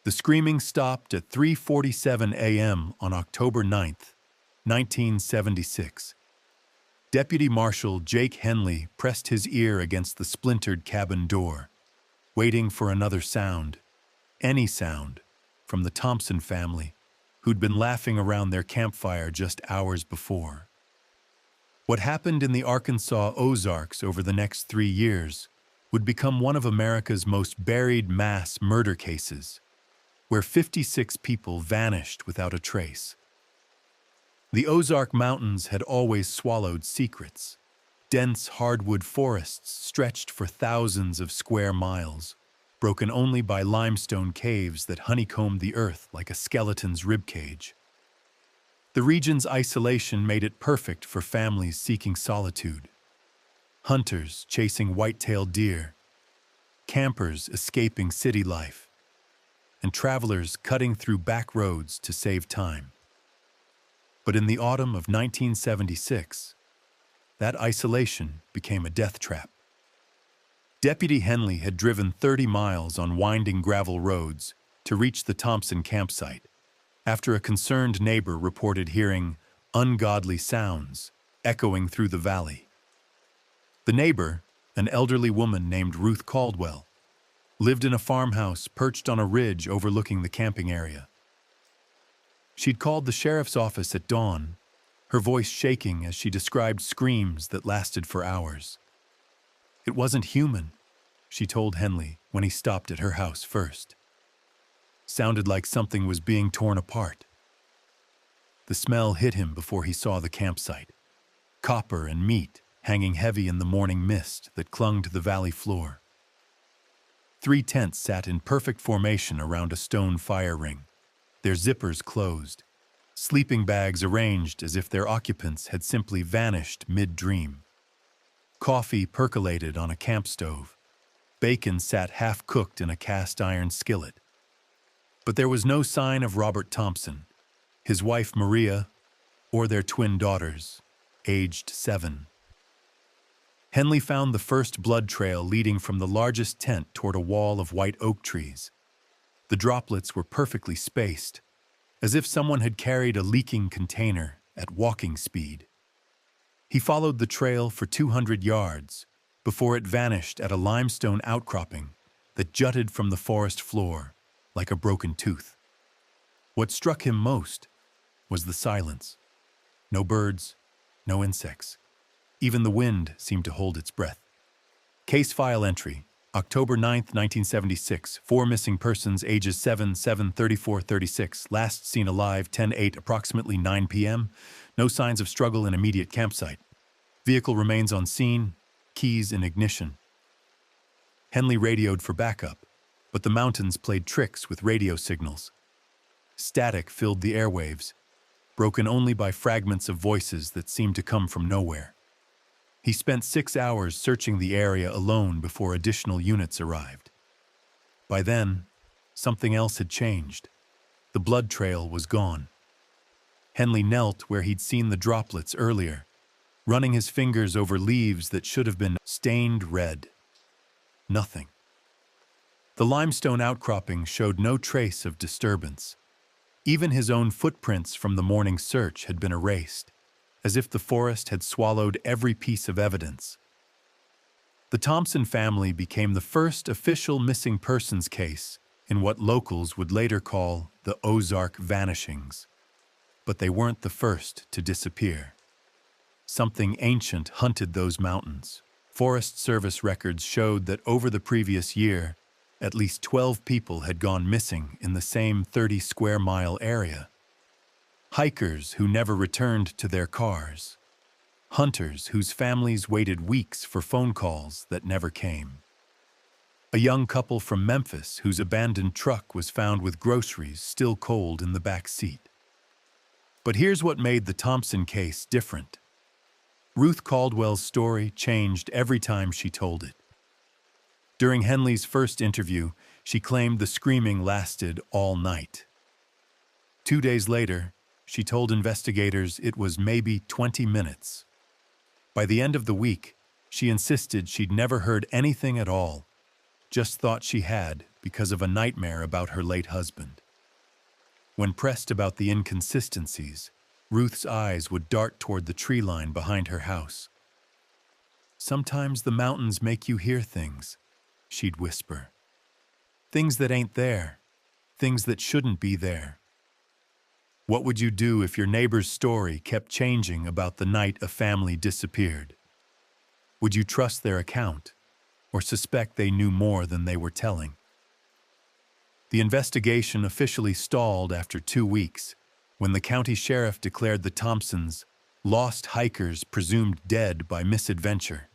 The screaming stopped at 3:47 a.m. on October 9th, 1976. Deputy Marshal Jake Henley pressed his ear against the splintered cabin door, waiting for another sound, any sound, from the Thompson family, who'd been laughing around their campfire just hours before. What happened in the Arkansas Ozarks over the next 3 years would become one of America's most buried mass murder cases, where 56 people vanished without a trace. The Ozark Mountains had always swallowed secrets. Dense hardwood forests stretched for thousands of square miles, broken only by limestone caves that honeycombed the earth like a skeleton's ribcage. The region's isolation made it perfect for families seeking solitude. Hunters chasing white-tailed deer, campers escaping city life, and travelers cutting through back roads to save time. But in the autumn of 1976, that isolation became a death trap. Deputy Henley had driven 30 miles on winding gravel roads to reach the Thompson campsite after a concerned neighbor reported hearing ungodly sounds echoing through the valley. The neighbor, an elderly woman named Ruth Caldwell, lived in a farmhouse perched on a ridge overlooking the camping area. She'd called the sheriff's office at dawn, her voice shaking as she described screams that lasted for hours. It wasn't human, she told Henley when he stopped at her house first. Sounded like something was being torn apart. The smell hit him before he saw the campsite. Copper and meat hanging heavy in the morning mist that clung to the valley floor. 3 tents sat in perfect formation around a stone fire ring, their zippers closed, sleeping bags arranged as if their occupants had simply vanished mid-dream. Coffee percolated on a camp stove. Bacon sat half-cooked in a cast-iron skillet. But there was no sign of Robert Thompson, his wife Maria, or their twin daughters, aged 7. Henley found the first blood trail leading from the largest tent toward a wall of white oak trees. The droplets were perfectly spaced, as if someone had carried a leaking container at walking speed. He followed the trail for 200 yards before it vanished at a limestone outcropping that jutted from the forest floor like a broken tooth. What struck him most was the silence. No birds, no insects. Even the wind seemed to hold its breath. Case file entry, October 9th, 1976. 4 missing persons, ages 7, 34, 36. Last seen alive, 10/8, approximately 9 p.m. No signs of struggle in immediate campsite. Vehicle remains on scene, keys in ignition. Henley radioed for backup, but the mountains played tricks with radio signals. Static filled the airwaves, broken only by fragments of voices that seemed to come from nowhere. He spent 6 hours searching the area alone before additional units arrived. By then, something else had changed. The blood trail was gone. Henley knelt where he'd seen the droplets earlier, running his fingers over leaves that should have been stained red. Nothing. The limestone outcropping showed no trace of disturbance. Even his own footprints from the morning search had been erased, as if the forest had swallowed every piece of evidence. The Thompson family became the first official missing persons case in what locals would later call the Ozark vanishings. But they weren't the first to disappear. Something ancient hunted those mountains. Forest Service records showed that over the previous year, at least 12 people had gone missing in the same 30-square-mile area. Hikers who never returned to their cars. Hunters whose families waited weeks for phone calls that never came. A young couple from Memphis whose abandoned truck was found with groceries still cold in the back seat. But here's what made the Thompson case different. Ruth Caldwell's story changed every time she told it. During Henley's first interview, she claimed the screaming lasted all night. 2 days later, she told investigators it was maybe 20 minutes. By the end of the week, she insisted she'd never heard anything at all, just thought she had because of a nightmare about her late husband. When pressed about the inconsistencies, Ruth's eyes would dart toward the tree line behind her house. "Sometimes the mountains make you hear things," she'd whisper. "Things that ain't there, things that shouldn't be there." What would you do if your neighbor's story kept changing about the night a family disappeared? Would you trust their account, or suspect they knew more than they were telling? The investigation officially stalled after 2 weeks, when the county sheriff declared the Thompsons lost hikers presumed dead by misadventure.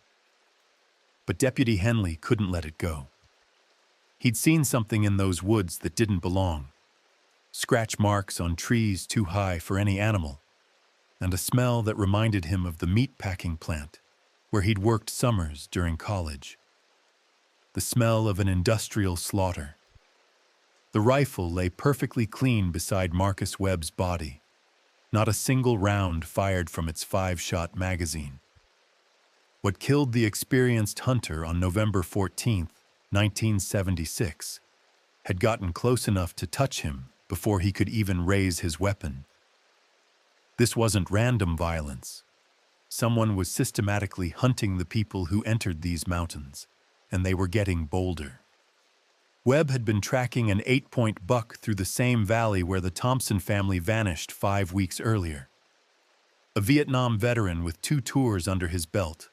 But Deputy Henley couldn't let it go. He'd seen something in those woods that didn't belong. Scratch marks on trees too high for any animal, and a smell that reminded him of the meat-packing plant where he'd worked summers during college. The smell of an industrial slaughter. The rifle lay perfectly clean beside Marcus Webb's body, not a single round fired from its 5-shot magazine. What killed the experienced hunter on November 14, 1976, had gotten close enough to touch him before he could even raise his weapon. This wasn't random violence. Someone was systematically hunting the people who entered these mountains, and they were getting bolder. Webb had been tracking an 8-point buck through the same valley where the Thompson family vanished 5 weeks earlier. A Vietnam veteran with 2 tours under his belt,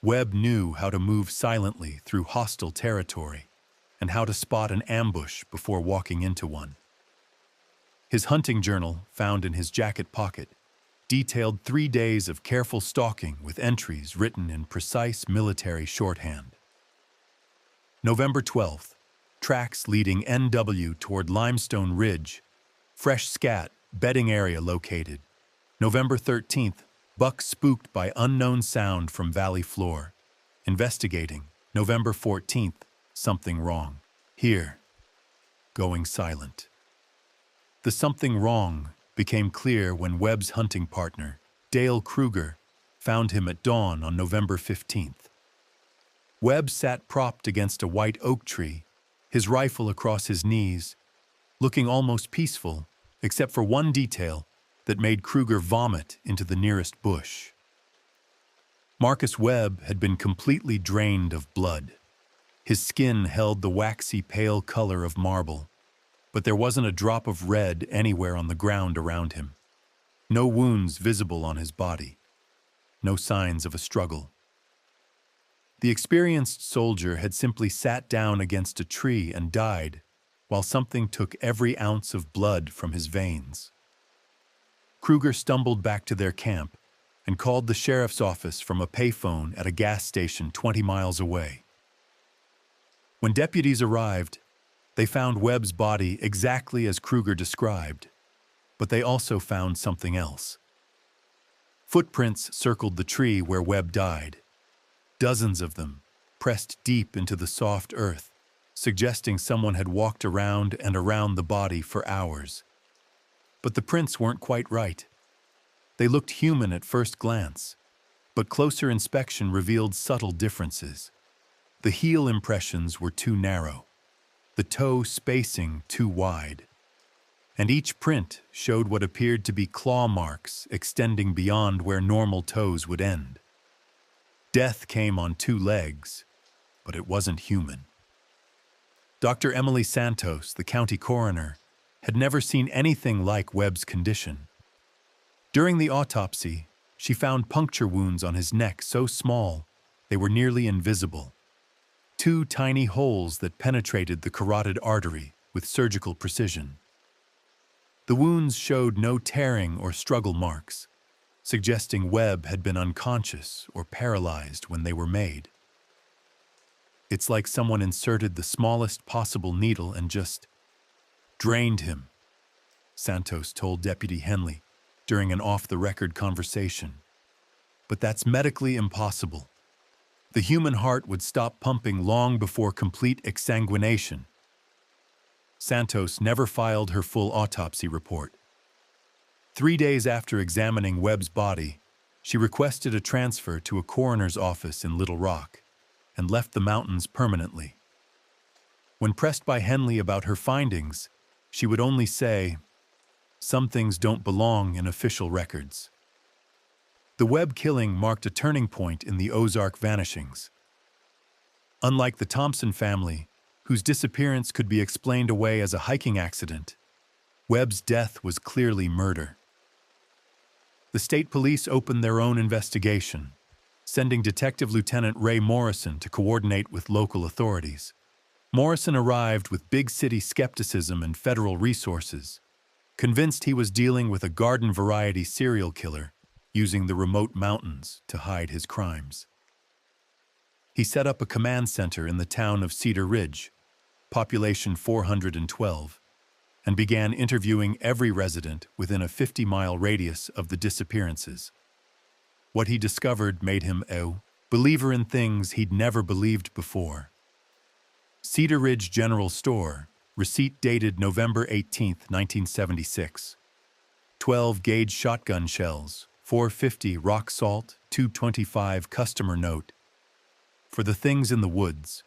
Webb knew how to move silently through hostile territory and how to spot an ambush before walking into one. His hunting journal, found in his jacket pocket, detailed 3 days of careful stalking with entries written in precise military shorthand. November 12th, tracks leading NW toward Limestone Ridge, fresh scat, bedding area located. November 13th, buck spooked by unknown sound from valley floor. Investigating. November 14th, something wrong. Here. Going silent. The something wrong became clear when Webb's hunting partner, Dale Kruger, found him at dawn on November 15th. Webb sat propped against a white oak tree, his rifle across his knees, looking almost peaceful, except for one detail that made Kruger vomit into the nearest bush. Marcus Webb had been completely drained of blood. His skin held the waxy pale color of marble, but there wasn't a drop of red anywhere on the ground around him. No wounds visible on his body. No signs of a struggle. The experienced soldier had simply sat down against a tree and died, while something took every ounce of blood from his veins. Kruger stumbled back to their camp and called the sheriff's office from a payphone at a gas station 20 miles away. When deputies arrived, they found Webb's body exactly as Kruger described, but they also found something else. Footprints circled the tree where Webb died. Dozens of them, pressed deep into the soft earth, suggesting someone had walked around and around the body for hours. But the prints weren't quite right. They looked human at first glance, but closer inspection revealed subtle differences. The heel impressions were too narrow, the toe spacing too wide, and each print showed what appeared to be claw marks extending beyond where normal toes would end. Death came on 2 legs, but it wasn't human. Dr. Emily Santos, the county coroner, had never seen anything like Webb's condition. During the autopsy, she found puncture wounds on his neck so small they were nearly invisible. 2 tiny holes that penetrated the carotid artery with surgical precision. The wounds showed no tearing or struggle marks, suggesting Webb had been unconscious or paralyzed when they were made. It's like someone inserted the smallest possible needle and just drained him, Santos told Deputy Henley during an off-the-record conversation. But that's medically impossible. The human heart would stop pumping long before complete exsanguination. Santos never filed her full autopsy report. 3 days after examining Webb's body, she requested a transfer to a coroner's office in Little Rock and left the mountains permanently. When pressed by Henley about her findings, she would only say, "Some things don't belong in official records." The Webb killing marked a turning point in the Ozark vanishings. Unlike the Thompson family, whose disappearance could be explained away as a hiking accident, Webb's death was clearly murder. The state police opened their own investigation, sending Detective Lieutenant Ray Morrison to coordinate with local authorities. Morrison arrived with big city skepticism and federal resources, convinced he was dealing with a garden-variety serial killer using the remote mountains to hide his crimes. He set up a command center in the town of Cedar Ridge, population 412, and began interviewing every resident within a 50-mile radius of the disappearances. What he discovered made him a believer in things he'd never believed before. Cedar Ridge General Store, receipt dated November 18, 1976. 12-gauge shotgun shells, 450 rock salt, 225 customer note. For the things in the woods.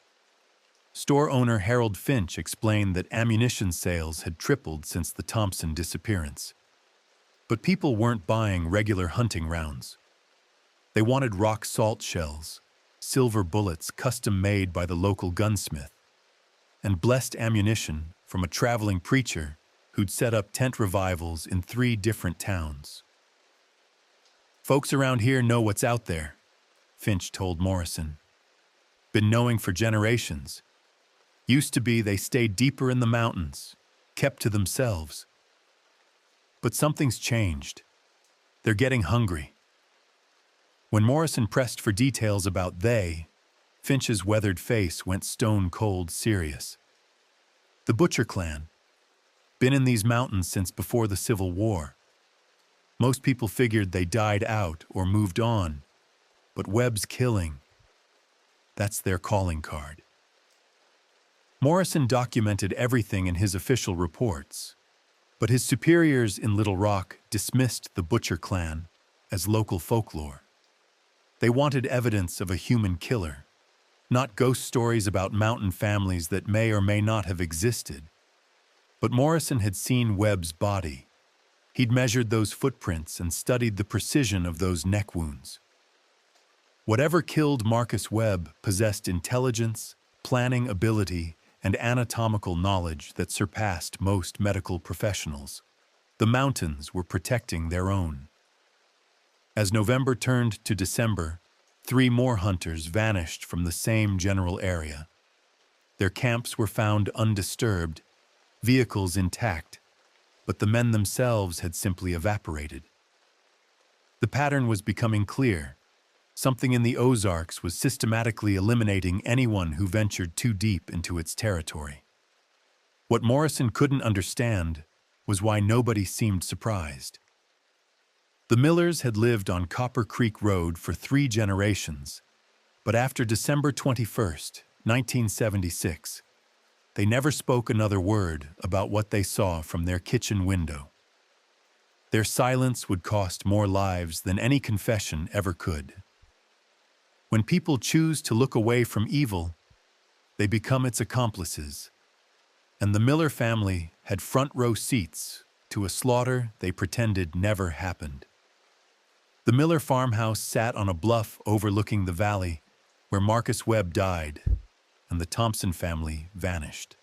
Store owner Harold Finch explained that ammunition sales had tripled since the Thompson disappearance. But people weren't buying regular hunting rounds. They wanted rock salt shells, silver bullets custom-made by the local gunsmith, and blessed ammunition from a traveling preacher who'd set up tent revivals in 3 different towns. "Folks around here know what's out there," Finch told Morrison. "Been knowing for generations. Used to be they stayed deeper in the mountains, kept to themselves. But something's changed. They're getting hungry." When Morrison pressed for details about they, Finch's weathered face went stone-cold serious. "The Butcher Clan. Been in these mountains since before the Civil War. Most people figured they died out or moved on, but Webb's killing, that's their calling card." Morrison documented everything in his official reports, but his superiors in Little Rock dismissed the Butcher Clan as local folklore. They wanted evidence of a human killer, not ghost stories about mountain families that may or may not have existed. But Morrison had seen Webb's body. He'd measured those footprints and studied the precision of those neck wounds. Whatever killed Marcus Webb possessed intelligence, planning ability, and anatomical knowledge that surpassed most medical professionals. The mountains were protecting their own. As November turned to December, 3 more hunters vanished from the same general area. Their camps were found undisturbed, vehicles intact, but the men themselves had simply evaporated. The pattern was becoming clear. Something in the Ozarks was systematically eliminating anyone who ventured too deep into its territory. What Morrison couldn't understand was why nobody seemed surprised. The Millers had lived on Copper Creek Road for 3 generations, but after December 21, 1976, they never spoke another word about what they saw from their kitchen window. Their silence would cost more lives than any confession ever could. When people choose to look away from evil, they become its accomplices. And the Miller family had front-row seats to a slaughter they pretended never happened. The Miller farmhouse sat on a bluff overlooking the valley where Marcus Webb died, and the Thompson family vanished.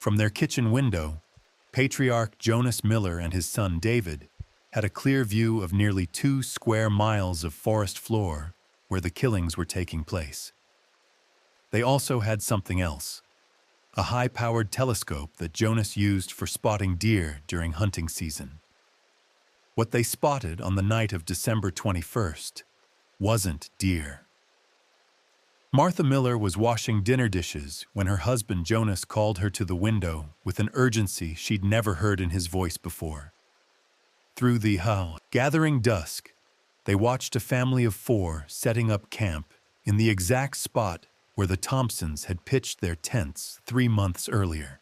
From their kitchen window, patriarch Jonas Miller and his son David had a clear view of nearly 2 square miles of forest floor where the killings were taking place. They also had something else, a high-powered telescope that Jonas used for spotting deer during hunting season. What they spotted on the night of December 21st wasn't deer. Martha Miller was washing dinner dishes when her husband Jonas called her to the window with an urgency she'd never heard in his voice before. Through the gathering dusk, they watched a family of 4 setting up camp in the exact spot where the Thompsons had pitched their tents 3 months earlier.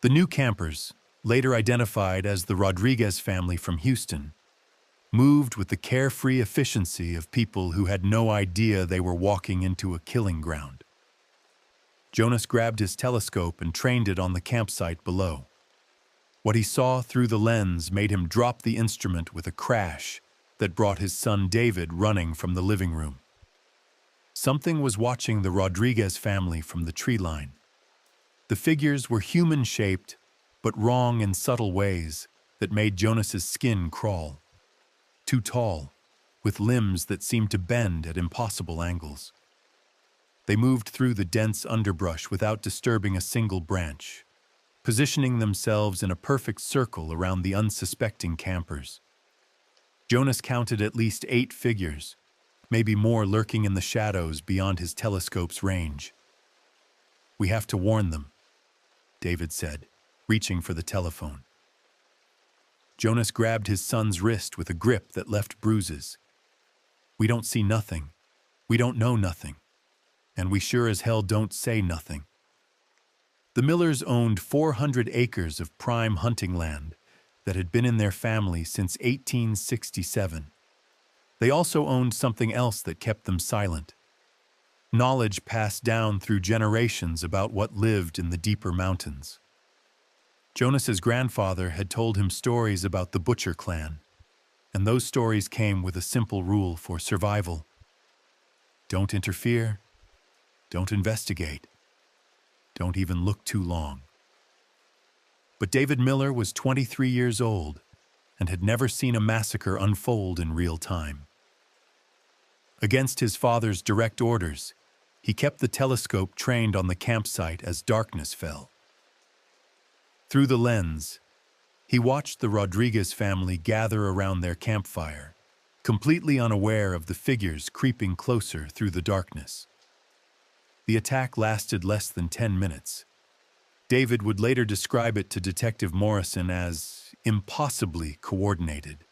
The new campers, later identified as the Rodriguez family from Houston, moved with the carefree efficiency of people who had no idea they were walking into a killing ground. Jonas grabbed his telescope and trained it on the campsite below. What he saw through the lens made him drop the instrument with a crash that brought his son David running from the living room. Something was watching the Rodriguez family from the tree line. The figures were human-shaped, but wrong in subtle ways that made Jonas's skin crawl. Too tall, with limbs that seemed to bend at impossible angles. They moved through the dense underbrush without disturbing a single branch, positioning themselves in a perfect circle around the unsuspecting campers. Jonas counted at least 8 figures, maybe more lurking in the shadows beyond his telescope's range. "We have to warn them," David said, reaching for the telephone. Jonas grabbed his son's wrist with a grip that left bruises. "We don't see nothing. We don't know nothing. And we sure as hell don't say nothing." The Millers owned 400 acres of prime hunting land that had been in their family since 1867. They also owned something else that kept them silent. Knowledge passed down through generations about what lived in the deeper mountains. Jonas's grandfather had told him stories about the Butcher clan, and those stories came with a simple rule for survival. Don't interfere, don't investigate, don't even look too long. But David Miller was 23 years old and had never seen a massacre unfold in real time. Against his father's direct orders, he kept the telescope trained on the campsite as darkness fell. Through the lens, he watched the Rodriguez family gather around their campfire, completely unaware of the figures creeping closer through the darkness. The attack lasted less than 10 minutes. David would later describe it to Detective Morrison as impossibly coordinated,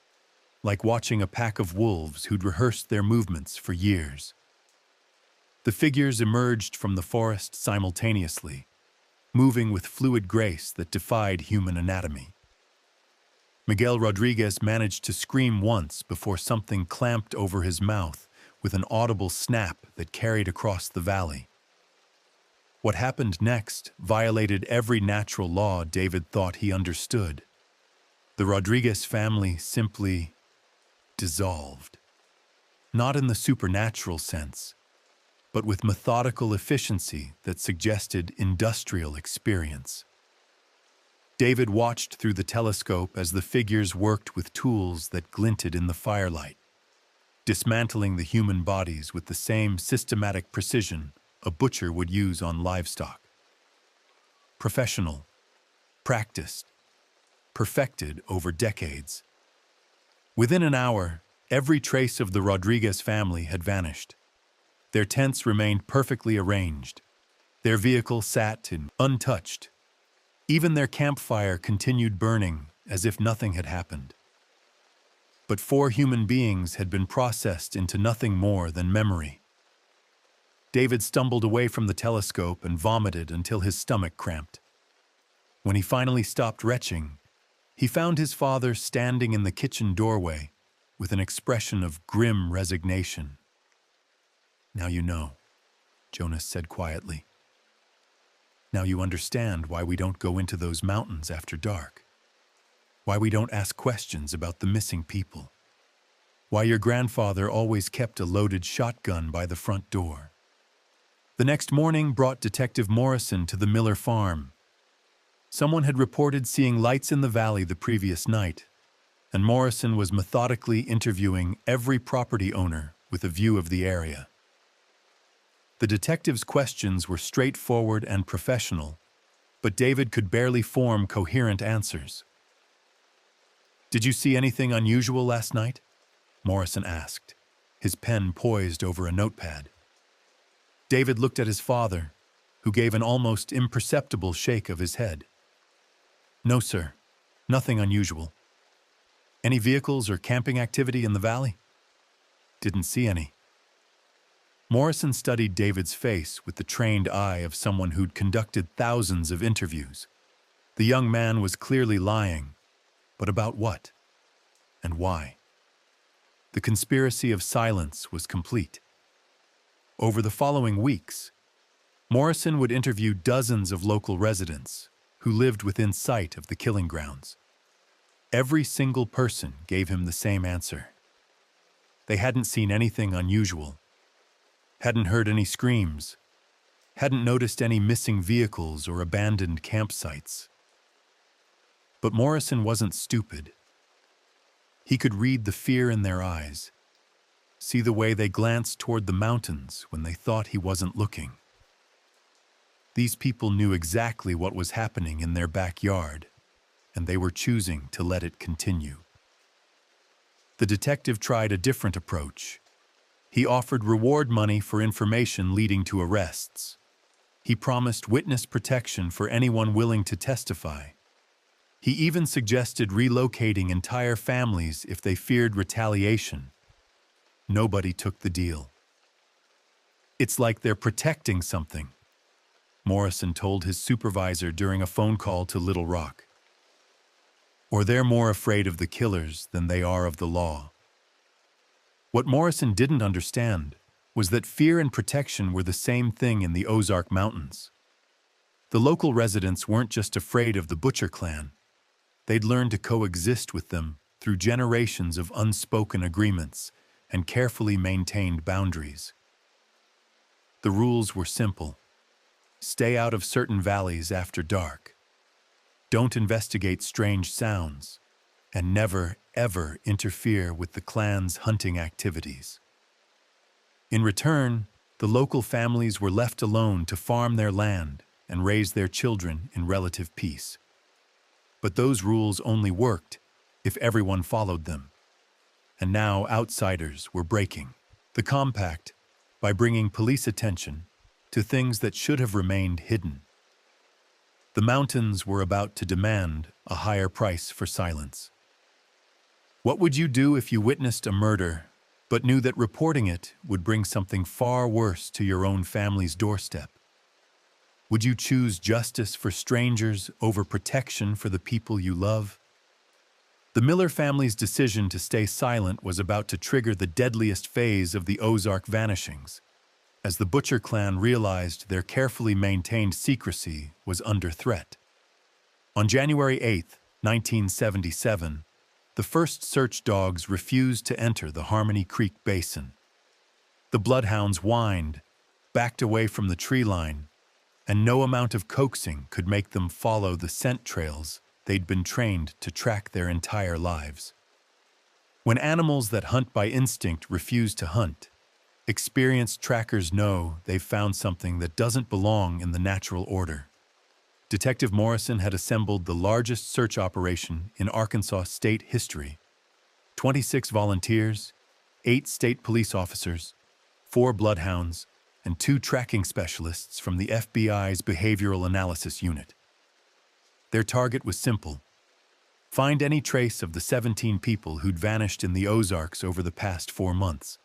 like watching a pack of wolves who'd rehearsed their movements for years. The figures emerged from the forest simultaneously, moving with fluid grace that defied human anatomy. Miguel Rodriguez managed to scream once before something clamped over his mouth with an audible snap that carried across the valley. What happened next violated every natural law David thought he understood. The Rodriguez family simply dissolved. Not in the supernatural sense, but with methodical efficiency that suggested industrial experience. David watched through the telescope as the figures worked with tools that glinted in the firelight, dismantling the human bodies with the same systematic precision a butcher would use on livestock. Professional, practiced, perfected over decades. Within an hour, every trace of the Rodriguez family had vanished. Their tents remained perfectly arranged. Their vehicle sat untouched. Even their campfire continued burning as if nothing had happened. But 4 human beings had been processed into nothing more than memory. David stumbled away from the telescope and vomited until his stomach cramped. When he finally stopped retching, he found his father standing in the kitchen doorway with an expression of grim resignation. "Now you know," Jonas said quietly. "Now you understand why we don't go into those mountains after dark. Why we don't ask questions about the missing people. Why your grandfather always kept a loaded shotgun by the front door." The next morning brought Detective Morrison to the Miller farm. Someone had reported seeing lights in the valley the previous night, and Morrison was methodically interviewing every property owner with a view of the area. The detective's questions were straightforward and professional, but David could barely form coherent answers. "Did you see anything unusual last night?" Morrison asked, his pen poised over a notepad. David looked at his father, who gave an almost imperceptible shake of his head. "No, sir. Nothing unusual." "Any vehicles or camping activity in the valley?" "Didn't see any." Morrison studied David's face with the trained eye of someone who'd conducted thousands of interviews. The young man was clearly lying, but about what? And why? The conspiracy of silence was complete. Over the following weeks, Morrison would interview dozens of local residents who lived within sight of the killing grounds. Every single person gave him the same answer. They hadn't seen anything unusual, hadn't heard any screams, hadn't noticed any missing vehicles or abandoned campsites. But Morrison wasn't stupid. He could read the fear in their eyes, see the way they glanced toward the mountains when they thought he wasn't looking. These people knew exactly what was happening in their backyard, and they were choosing to let it continue. The detective tried a different approach. He offered reward money for information leading to arrests. He promised witness protection for anyone willing to testify. He even suggested relocating entire families if they feared retaliation. Nobody took the deal. "It's like they're protecting something," Morrison told his supervisor during a phone call to Little Rock. "Or they're more afraid of the killers than they are of the law." What Morrison didn't understand was that fear and protection were the same thing in the Ozark Mountains. The local residents weren't just afraid of the Butcher clan. They'd learned to coexist with them through generations of unspoken agreements and carefully maintained boundaries. The rules were simple. Stay out of certain valleys after dark. Don't investigate strange sounds, and never, ever interfere with the clan's hunting activities. In return, the local families were left alone to farm their land and raise their children in relative peace. But those rules only worked if everyone followed them. And now outsiders were breaking the compact by bringing police attention to things that should have remained hidden. The mountains were about to demand a higher price for silence. What would you do if you witnessed a murder, but knew that reporting it would bring something far worse to your own family's doorstep? Would you choose justice for strangers over protection for the people you love? The Miller family's decision to stay silent was about to trigger the deadliest phase of the Ozark vanishings, as the Butcher clan realized their carefully maintained secrecy was under threat. On January 8, 1977, the first search dogs refused to enter the Harmony Creek Basin. The bloodhounds whined, backed away from the tree line, and no amount of coaxing could make them follow the scent trails they'd been trained to track their entire lives. When animals that hunt by instinct refuse to hunt, experienced trackers know they've found something that doesn't belong in the natural order. Detective Morrison had assembled the largest search operation in Arkansas state history. 26 volunteers, 8 state police officers, 4 bloodhounds, and 2 tracking specialists from the FBI's Behavioral Analysis Unit. Their target was simple: find any trace of the 17 people who'd vanished in the Ozarks over the past 4 months.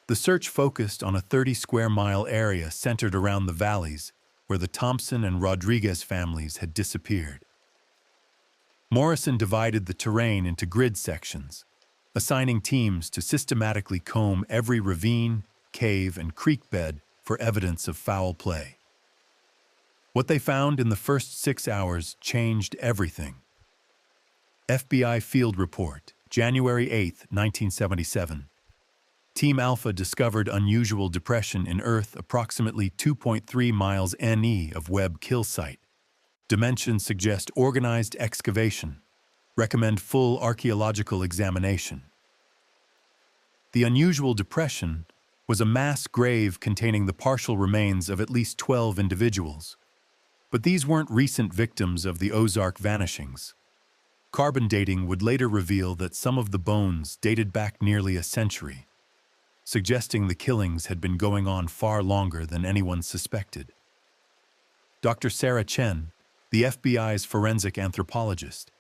The search focused on a 30-square-mile area centered around the valleys where the Thompson and Rodriguez families had disappeared. Morrison divided the terrain into grid sections, assigning teams to systematically comb every ravine, cave, and creek bed for evidence of foul play. What they found in the first 6 hours changed everything. FBI Field Report, January 8, 1977. Team Alpha discovered unusual depression in Earth approximately 2.3 miles NE of Webb kill site. Dimensions suggest organized excavation. Recommend full archaeological examination. The unusual depression was a mass grave containing the partial remains of at least 12 individuals. But these weren't recent victims of the Ozark vanishings. Carbon dating would later reveal that some of the bones dated back nearly a century, suggesting the killings had been going on far longer than anyone suspected. Dr. Sarah Chen, the FBI's forensic anthropologist,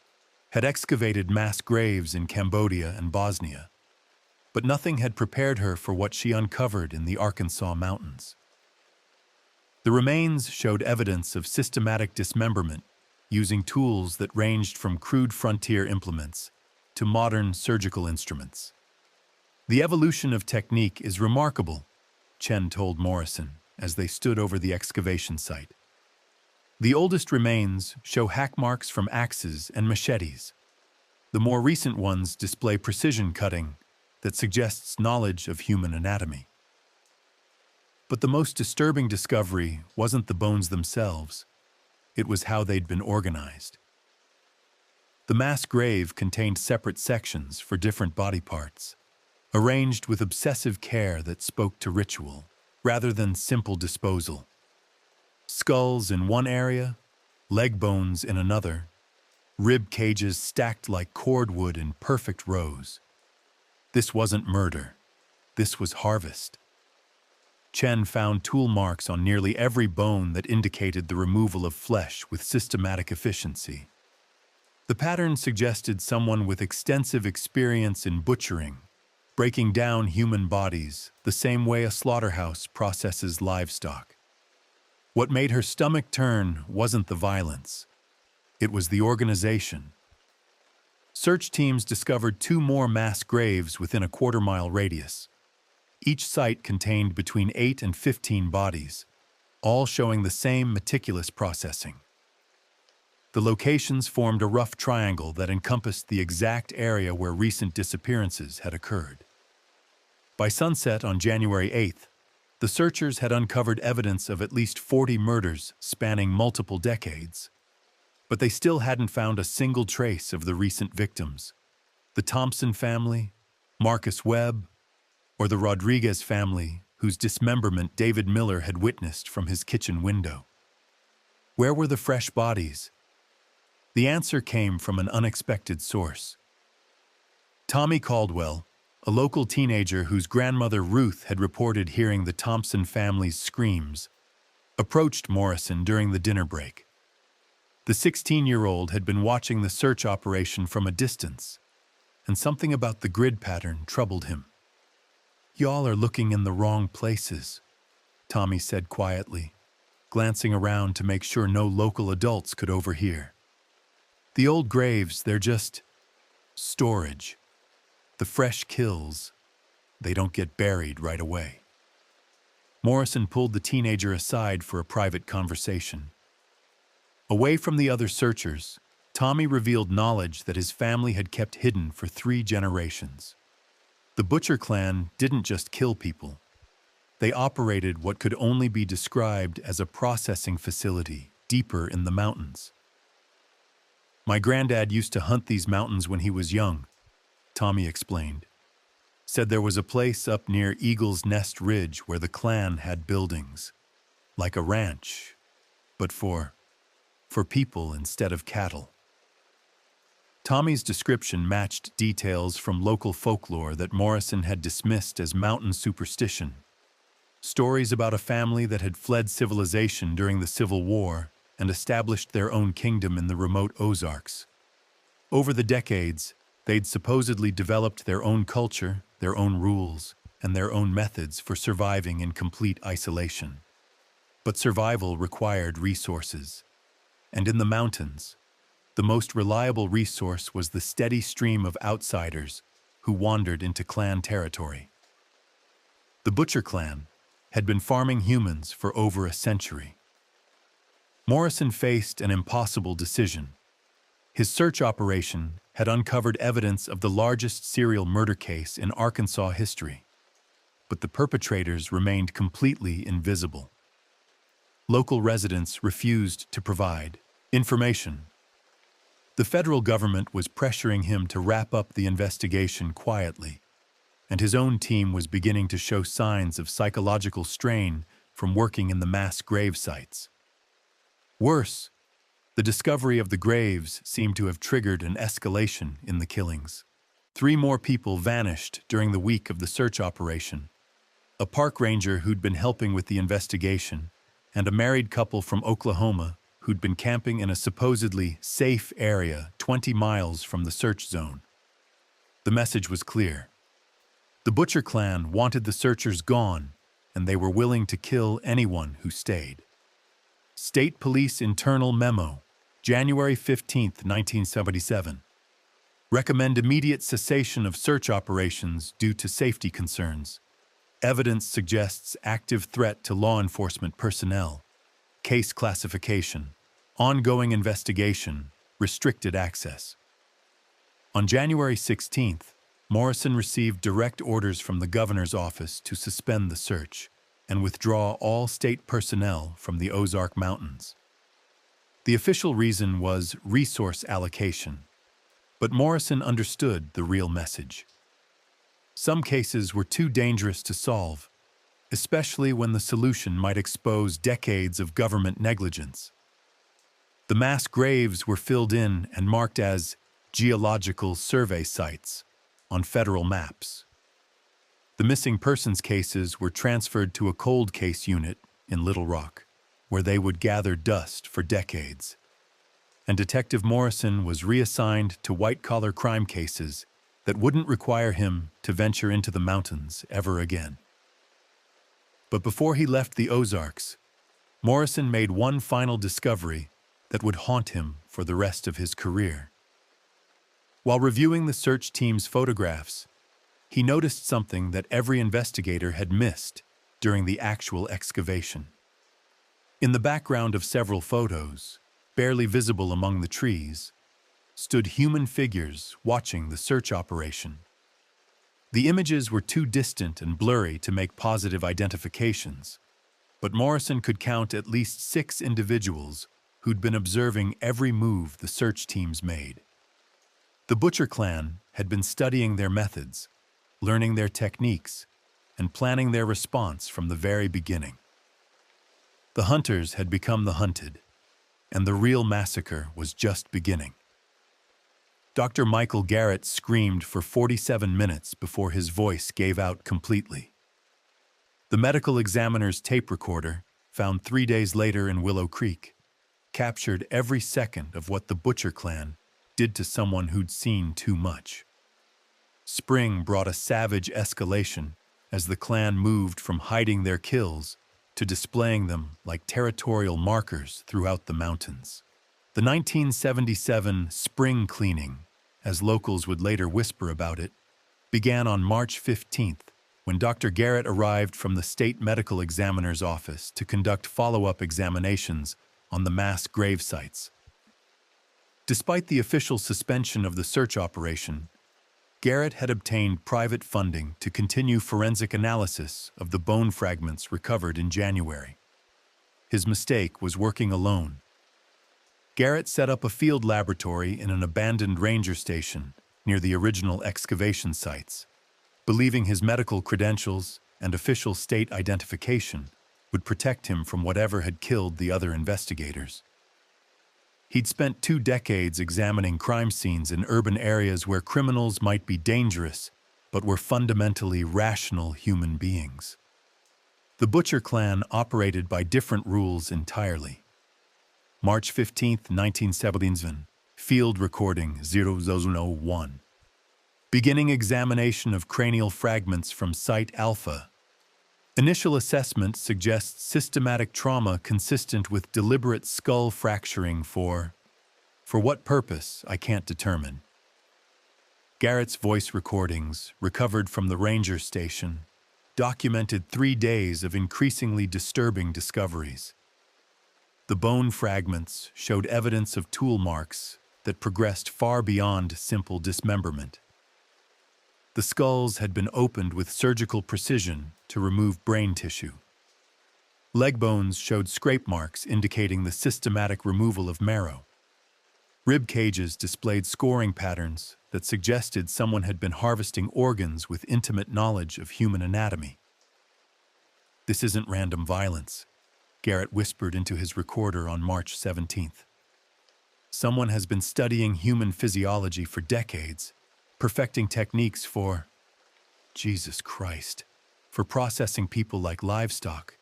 had excavated mass graves in Cambodia and Bosnia, but nothing had prepared her for what she uncovered in the Arkansas mountains. The remains showed evidence of systematic dismemberment using tools that ranged from crude frontier implements to modern surgical instruments. The evolution of technique is remarkable, Chen told Morrison. as they stood over the excavation site. The oldest remains show hack marks from axes and machetes. The more recent ones display precision cutting that suggests knowledge of human anatomy. But the most disturbing discovery wasn't the bones themselves, it was how they'd been organized. The mass grave contained separate sections for different body parts, arranged with obsessive care that spoke to ritual, rather than simple disposal. Skulls in one area, leg bones in another, rib cages stacked like cordwood in perfect rows. This wasn't murder. This was harvest. Chen found tool marks on nearly every bone that indicated the removal of flesh with systematic efficiency. The pattern suggested someone with extensive experience in butchering, breaking down human bodies the same way a slaughterhouse processes livestock. What made her stomach turn wasn't the violence. It was the organization. Search teams discovered 2 more mass graves within a quarter-mile radius. Each site contained between 8 and 15 bodies, all showing the same meticulous processing. The locations formed a rough triangle that encompassed the exact area where recent disappearances had occurred. By sunset on January 8th, the searchers had uncovered evidence of at least 40 murders spanning multiple decades. But they still hadn't found a single trace of the recent victims: the Thompson family, Marcus Webb, or the Rodriguez family whose dismemberment David Miller had witnessed from his kitchen window. Where were the fresh bodies? The answer came from an unexpected source. Tommy Caldwell, a local teenager whose grandmother Ruth had reported hearing the Thompson family's screams, approached Morrison during the dinner break. The 16-year-old had been watching the search operation from a distance, and something about the grid pattern troubled him. "Y'all are looking in the wrong places," Tommy said quietly, glancing around to make sure no local adults could overhear. "The old graves, they're just storage. The fresh kills, they don't get buried right away." Morrison pulled the teenager aside for a private conversation. Away from the other searchers, Tommy revealed knowledge that his family had kept hidden for 3 generations. The Butcher clan didn't just kill people. They operated what could only be described as a processing facility deeper in the mountains. "My granddad used to hunt these mountains when he was young," Tommy explained. "Said there was a place up near Eagle's Nest Ridge where the clan had buildings, like a ranch, but for people instead of cattle." Tommy's description matched details from local folklore that Morrison had dismissed as mountain superstition. Stories about a family that had fled civilization during the Civil War and established their own kingdom in the remote Ozarks. Over the decades, they'd supposedly developed their own culture, their own rules, and their own methods for surviving in complete isolation. But survival required resources. And in the mountains, the most reliable resource was the steady stream of outsiders who wandered into clan territory. The Butcher clan had been farming humans for over a century. Morrison faced an impossible decision. His search operation had uncovered evidence of the largest serial murder case in Arkansas history, but the perpetrators remained completely invisible. Local residents refused to provide information. The federal government was pressuring him to wrap up the investigation quietly, and his own team was beginning to show signs of psychological strain from working in the mass grave sites. Worse, the discovery of the graves seemed to have triggered an escalation in the killings. 3 more people vanished during the week of the search operation: a park ranger who'd been helping with the investigation, and a married couple from Oklahoma who'd been camping in a supposedly safe area 20 miles from the search zone. The message was clear. The Butcher clan wanted the searchers gone, and they were willing to kill anyone who stayed. State Police Internal Memo, January 15, 1977. Recommend immediate cessation of search operations due to safety concerns. Evidence suggests active threat to law enforcement personnel. Case classification, ongoing investigation, restricted access. On January 16th, Morrison received direct orders from the governor's office to suspend the search and withdraw all state personnel from the Ozark Mountains. The official reason was resource allocation, but Morrison understood the real message. Some cases were too dangerous to solve, especially when the solution might expose decades of government negligence. The mass graves were filled in and marked as geological survey sites on federal maps. The missing persons cases were transferred to a cold case unit in Little Rock, where they would gather dust for decades. And Detective Morrison was reassigned to white-collar crime cases that wouldn't require him to venture into the mountains ever again. But before he left the Ozarks, Morrison made one final discovery that would haunt him for the rest of his career. While reviewing the search team's photographs, he noticed something that every investigator had missed during the actual excavation. In the background of several photos, barely visible among the trees, stood human figures watching the search operation. The images were too distant and blurry to make positive identifications, but Morrison could count at least 6 individuals who'd been observing every move the search teams made. The Butcher clan had been studying their methods, learning their techniques, and planning their response from the very beginning. The hunters had become the hunted, and the real massacre was just beginning. Dr. Michael Garrett screamed for 47 minutes before his voice gave out completely. The medical examiner's tape recorder, found 3 days later in Willow Creek, captured every second of what the Butcher clan did to someone who'd seen too much. Spring brought a savage escalation as the clan moved from hiding their kills to displaying them like territorial markers throughout the mountains. The 1977 spring cleaning, as locals would later whisper about it, began on March 15th when Dr. Garrett arrived from the state medical examiner's office to conduct follow-up examinations on the mass grave sites. Despite the official suspension of the search operation, Garrett had obtained private funding to continue forensic analysis of the bone fragments recovered in January. His mistake was working alone. Garrett set up a field laboratory in an abandoned ranger station near the original excavation sites, believing his medical credentials and official state identification would protect him from whatever had killed the other investigators. He'd spent 2 decades examining crime scenes in urban areas where criminals might be dangerous, but were fundamentally rational human beings. The Butcher clan operated by different rules entirely. March 15, 1977, field recording 001. Beginning examination of cranial fragments from Site Alpha. Initial assessment suggests systematic trauma consistent with deliberate skull fracturing for what purpose, I can't determine. Garrett's voice recordings, recovered from the ranger station, documented 3 days of increasingly disturbing discoveries. The bone fragments showed evidence of tool marks that progressed far beyond simple dismemberment. The skulls had been opened with surgical precision to remove brain tissue. Leg bones showed scrape marks indicating the systematic removal of marrow. Rib cages displayed scoring patterns that suggested someone had been harvesting organs with intimate knowledge of human anatomy. "This isn't random violence," Garrett whispered into his recorder on March 17th. "Someone has been studying human physiology for decades, perfecting techniques for, Jesus Christ, for processing people like livestock."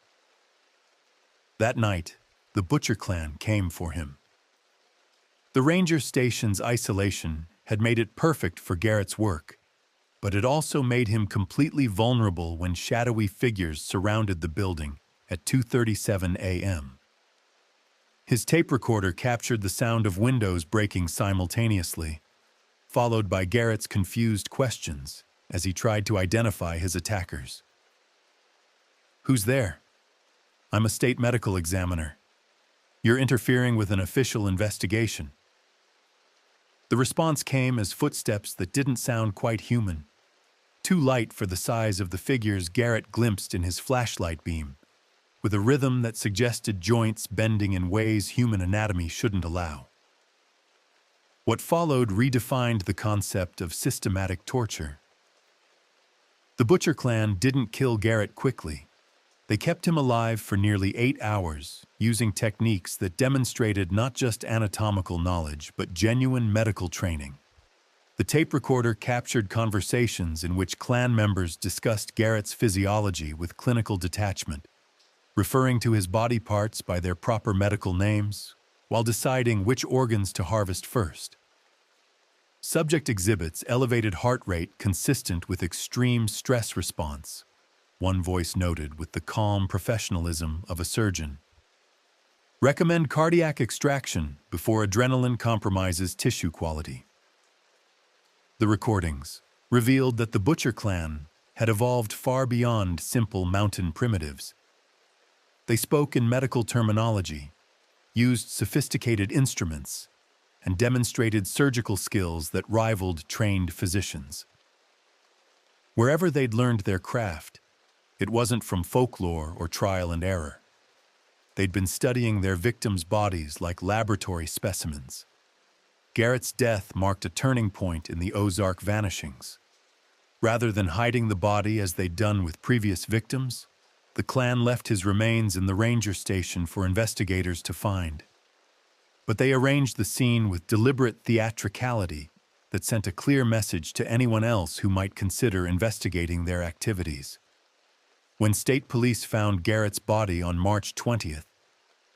That night, the Butcher clan came for him. The ranger station's isolation had made it perfect for Garrett's work, but it also made him completely vulnerable when shadowy figures surrounded the building at 2:37 a.m. His tape recorder captured the sound of windows breaking simultaneously, followed by Garrett's confused questions as he tried to identify his attackers. "Who's there?" "I'm a state medical examiner. You're interfering with an official investigation." The response came as footsteps that didn't sound quite human, too light for the size of the figures Garrett glimpsed in his flashlight beam, with a rhythm that suggested joints bending in ways human anatomy shouldn't allow. What followed redefined the concept of systematic torture. The Butcher clan didn't kill Garrett quickly. They kept him alive for nearly 8 hours, using techniques that demonstrated not just anatomical knowledge, but genuine medical training. The tape recorder captured conversations in which clan members discussed Garrett's physiology with clinical detachment, referring to his body parts by their proper medical names, while deciding which organs to harvest first. Subject exhibits elevated heart rate consistent with extreme stress response, one voice noted with the calm professionalism of a surgeon. Recommend cardiac extraction before adrenaline compromises tissue quality. The recordings revealed that the Butcher clan had evolved far beyond simple mountain primitives. They spoke in medical terminology, used sophisticated instruments, and demonstrated surgical skills that rivaled trained physicians. Wherever they'd learned their craft, it wasn't from folklore or trial and error. They'd been studying their victims' bodies like laboratory specimens. Garrett's death marked a turning point in the Ozark vanishings. Rather than hiding the body as they'd done with previous victims, the clan left his remains in the ranger station for investigators to find. But they arranged the scene with deliberate theatricality that sent a clear message to anyone else who might consider investigating their activities. When state police found Garrett's body on March 20th,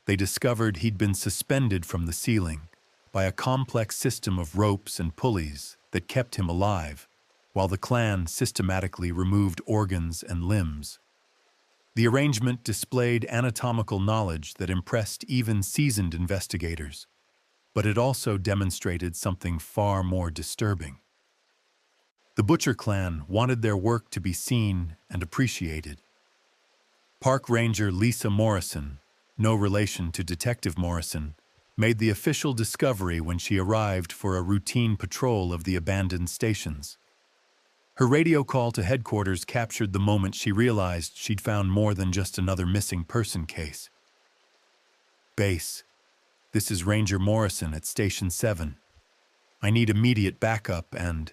they discovered he'd been suspended from the ceiling by a complex system of ropes and pulleys that kept him alive, while the clan systematically removed organs and limbs. The arrangement displayed anatomical knowledge that impressed even seasoned investigators, but it also demonstrated something far more disturbing. The Butcher clan wanted their work to be seen and appreciated. Park Ranger Lisa Morrison, no relation to Detective Morrison, made the official discovery when she arrived for a routine patrol of the abandoned stations. Her radio call to headquarters captured the moment she realized she'd found more than just another missing person case. "Base, this is Ranger Morrison at Station 7. I need immediate backup and...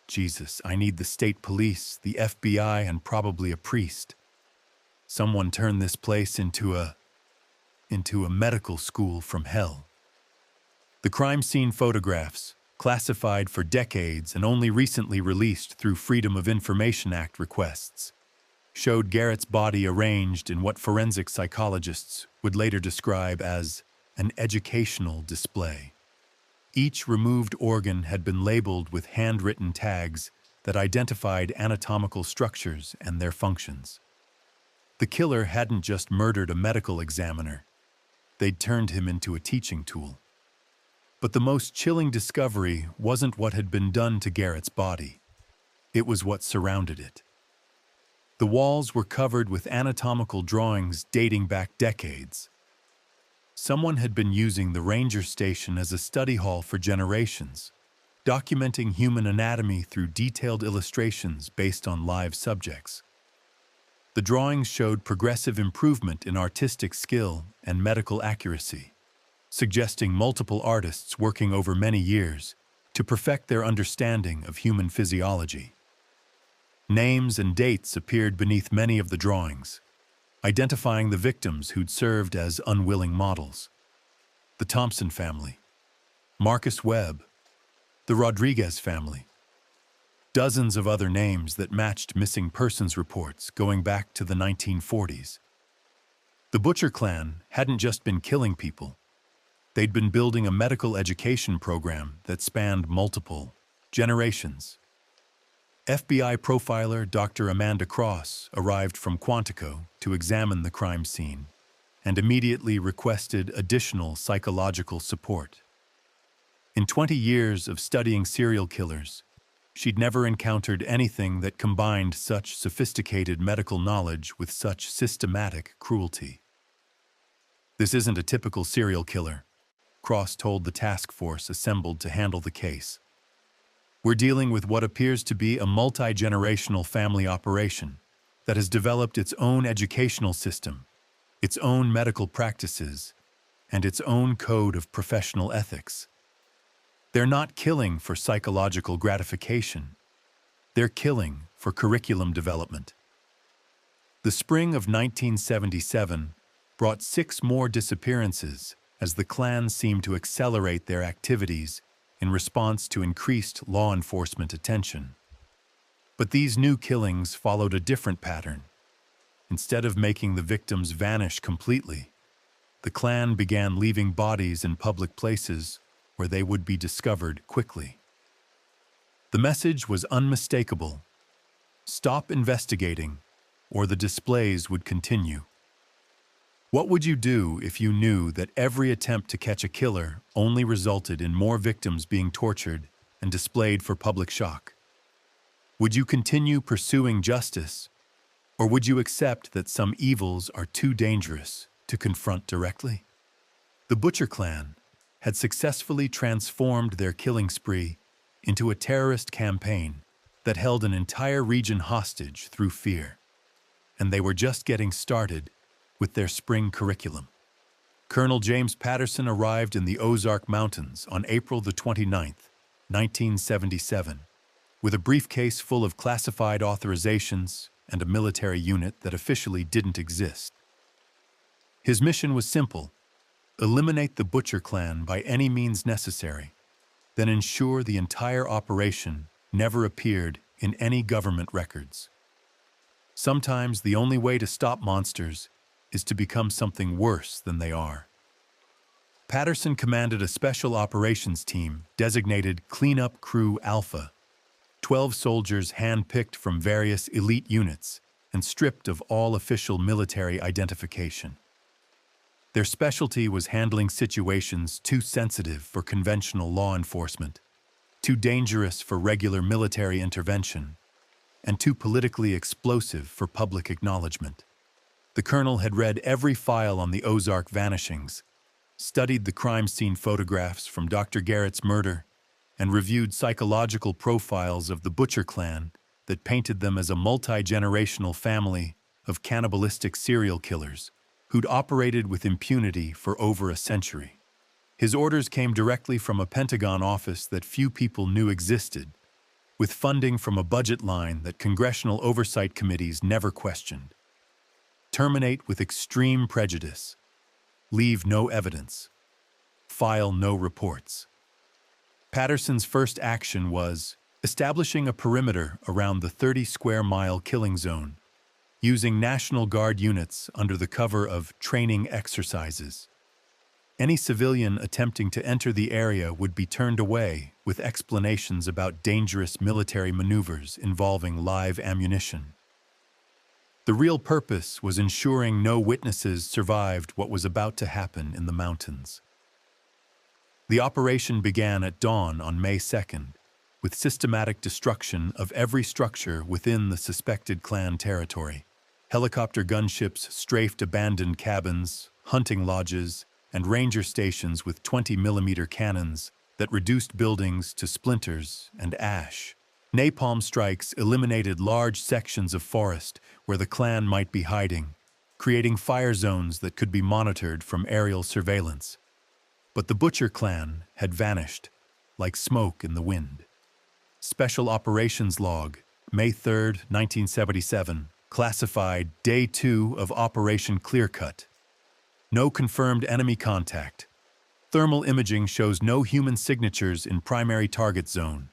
Jesus, I need the state police, the FBI, and probably a priest. Someone turned this place into a medical school from hell." The crime scene photographs, classified for decades and only recently released through Freedom of Information Act requests, showed Garrett's body arranged in what forensic psychologists would later describe as an educational display. Each removed organ had been labeled with handwritten tags that identified anatomical structures and their functions. The killer hadn't just murdered a medical examiner. They'd turned him into a teaching tool. But the most chilling discovery wasn't what had been done to Garrett's body. It was what surrounded it. The walls were covered with anatomical drawings dating back decades. Someone had been using the ranger station as a study hall for generations, documenting human anatomy through detailed illustrations based on live subjects. The drawings showed progressive improvement in artistic skill and medical accuracy, suggesting multiple artists working over many years to perfect their understanding of human physiology. Names and dates appeared beneath many of the drawings, identifying the victims who'd served as unwilling models. The Thompson family, Marcus Webb, the Rodriguez family, dozens of other names that matched missing persons reports going back to the 1940s. The Butcher clan hadn't just been killing people. They'd been building a medical education program that spanned multiple generations. FBI profiler Dr. Amanda Cross arrived from Quantico to examine the crime scene and immediately requested additional psychological support. In 20 years of studying serial killers, She'd never encountered anything that combined such sophisticated medical knowledge with such systematic cruelty. "This isn't a typical serial killer," Cross told the task force assembled to handle the case. "We're dealing with what appears to be a multi-generational family operation that has developed its own educational system, its own medical practices, and its own code of professional ethics. They're not killing for psychological gratification. They're killing for curriculum development." The spring of 1977 brought 6 more disappearances as the Klan seemed to accelerate their activities in response to increased law enforcement attention. But these new killings followed a different pattern. Instead of making the victims vanish completely, the Klan began leaving bodies in public places where they would be discovered quickly. The message was unmistakable: stop investigating, or the displays would continue. What would you do if you knew that every attempt to catch a killer only resulted in more victims being tortured and displayed for public shock? Would you continue pursuing justice, or would you accept that some evils are too dangerous to confront directly? The Butcher Clan had successfully transformed their killing spree into a terrorist campaign that held an entire region hostage through fear. And they were just getting started with their spring curriculum. Colonel James Patterson arrived in the Ozark Mountains on April the 29th, 1977, with a briefcase full of classified authorizations and a military unit that officially didn't exist. His mission was simple: eliminate the Butcher Clan by any means necessary, then ensure the entire operation never appeared in any government records. Sometimes the only way to stop monsters is to become something worse than they are. Patterson commanded a special operations team designated Cleanup Crew Alpha, 12 soldiers hand-picked from various elite units and stripped of all official military identification. Their specialty was handling situations too sensitive for conventional law enforcement, too dangerous for regular military intervention, and too politically explosive for public acknowledgement. The colonel had read every file on the Ozark vanishings, studied the crime scene photographs from Dr. Garrett's murder, and reviewed psychological profiles of the Butcher Clan that painted them as a multi-generational family of cannibalistic serial killers who'd operated with impunity for over a century. His orders came directly from a Pentagon office that few people knew existed, with funding from a budget line that congressional oversight committees never questioned. Terminate with extreme prejudice. Leave no evidence. File no reports. Patterson's first action was establishing a perimeter around the 30-square-mile killing zone, using National Guard units under the cover of training exercises. Any civilian attempting to enter the area would be turned away with explanations about dangerous military maneuvers involving live ammunition. The real purpose was ensuring no witnesses survived what was about to happen in the mountains. The operation began at dawn on May 2nd, with systematic destruction of every structure within the suspected Klan territory. Helicopter gunships strafed abandoned cabins, hunting lodges, and ranger stations with 20mm cannons that reduced buildings to splinters and ash. Napalm strikes eliminated large sections of forest where the Klan might be hiding, creating fire zones that could be monitored from aerial surveillance. But the Butcher Clan had vanished, like smoke in the wind. Special Operations Log, May 3, 1977, classified Day 2 of Operation Clearcut. No confirmed enemy contact. Thermal imaging shows no human signatures in primary target zone.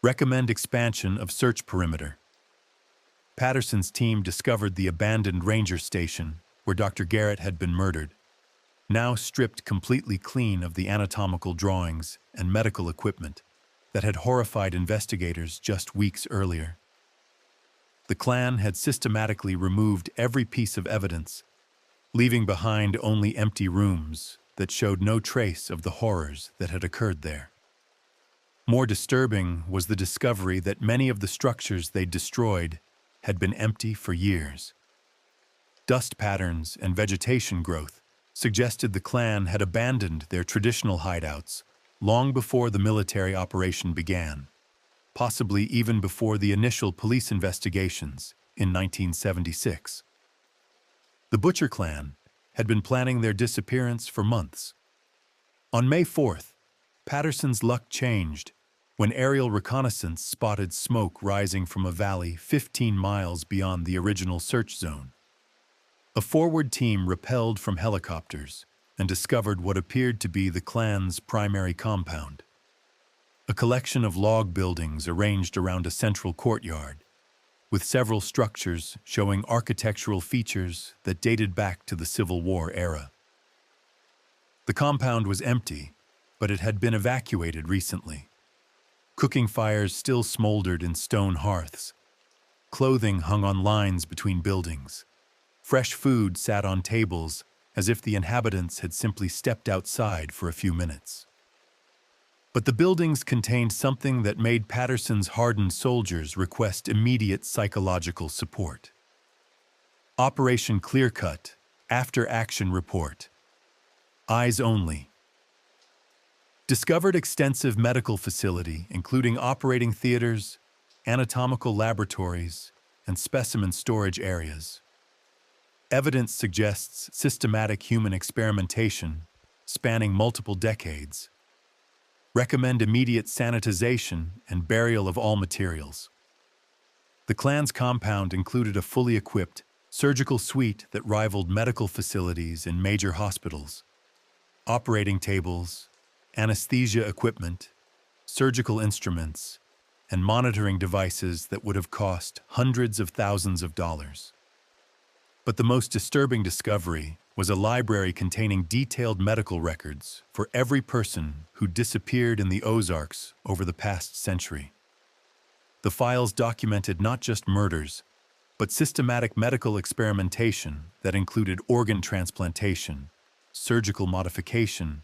Recommend expansion of search perimeter. Patterson's team discovered the abandoned ranger station where Dr. Garrett had been murdered, now stripped completely clean of the anatomical drawings and medical equipment that had horrified investigators just weeks earlier. The Klan had systematically removed every piece of evidence, leaving behind only empty rooms that showed no trace of the horrors that had occurred there. More disturbing was the discovery that many of the structures they destroyed had been empty for years. Dust patterns and vegetation growth suggested the Klan had abandoned their traditional hideouts long before the military operation began, possibly even before the initial police investigations in 1976. The Butcher Clan had been planning their disappearance for months. On May 4th, Patterson's luck changed when aerial reconnaissance spotted smoke rising from a valley 15 miles beyond the original search zone. A forward team rappelled from helicopters and discovered what appeared to be the Klan's primary compound, a collection of log buildings arranged around a central courtyard, with several structures showing architectural features that dated back to the Civil War era. The compound was empty, but it had been evacuated recently. Cooking fires still smoldered in stone hearths. Clothing hung on lines between buildings. Fresh food sat on tables as if the inhabitants had simply stepped outside for a few minutes. But the buildings contained something that made Patterson's hardened soldiers request immediate psychological support. Operation Clearcut, After-Action Report. Eyes only. Discovered extensive medical facility, including operating theaters, anatomical laboratories, and specimen storage areas. Evidence suggests systematic human experimentation spanning multiple decades. Recommend immediate sanitization and burial of all materials. The Klan's compound included a fully equipped surgical suite that rivaled medical facilities in major hospitals. Operating tables, anesthesia equipment, surgical instruments, and monitoring devices that would have cost hundreds of thousands of dollars. But the most disturbing discovery was a library containing detailed medical records for every person who disappeared in the Ozarks over the past century. The files documented not just murders, but systematic medical experimentation that included organ transplantation, surgical modification,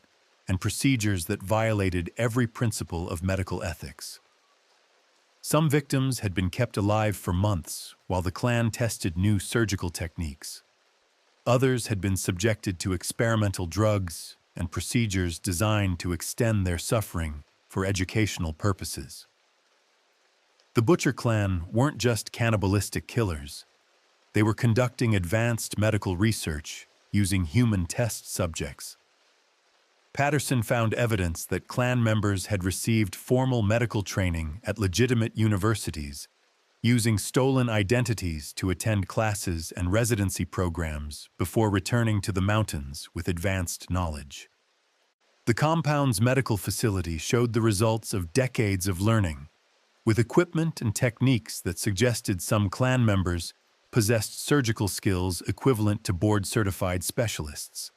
and procedures that violated every principle of medical ethics. Some victims had been kept alive for months while the Klan tested new surgical techniques. Others had been subjected to experimental drugs and procedures designed to extend their suffering for educational purposes. The Butcher Clan weren't just cannibalistic killers. They were conducting advanced medical research using human test subjects. Patterson found evidence that Klan members had received formal medical training at legitimate universities, using stolen identities to attend classes and residency programs before returning to the mountains with advanced knowledge. The compound's medical facility showed the results of decades of learning, with equipment and techniques that suggested some Klan members possessed surgical skills equivalent to board-certified specialists.